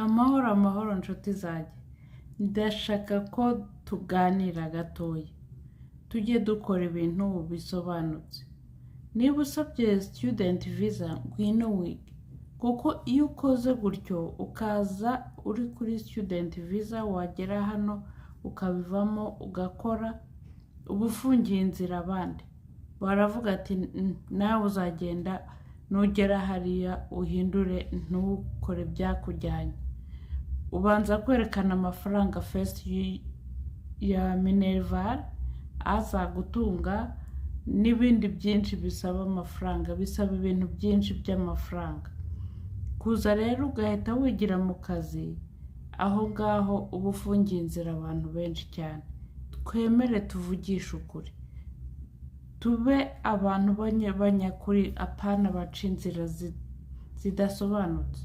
Amahoro nshuti zanjye, ndashaka ko tuganira gatoya, tujye dukora ibintu bisobanutse. Niba usabye student visa ngwino wige, kuko iyo ukoze gutyo ukaza uri kuri student visa wagera hano ukabivamo ugakora, uba ufungiye inzira abandi. Baravuga ati nawe uzagenda nugera hariya uhindure ntukore byakujyanye. Ubanza kwerekana amafaranga first ya Minerval azagutunga, n'ibindi byinshi bisaba amafaranga, bisaba ibintu byinshi by'amafaranga. Kuza rero ugahita wigira mu kazi, aho ngaho uba ufungiye inzira abantu benshi cyane. Twemere tuvugishe ukuri, tube abantu b'abanyakuri, apana baca inzira zidasobanutse.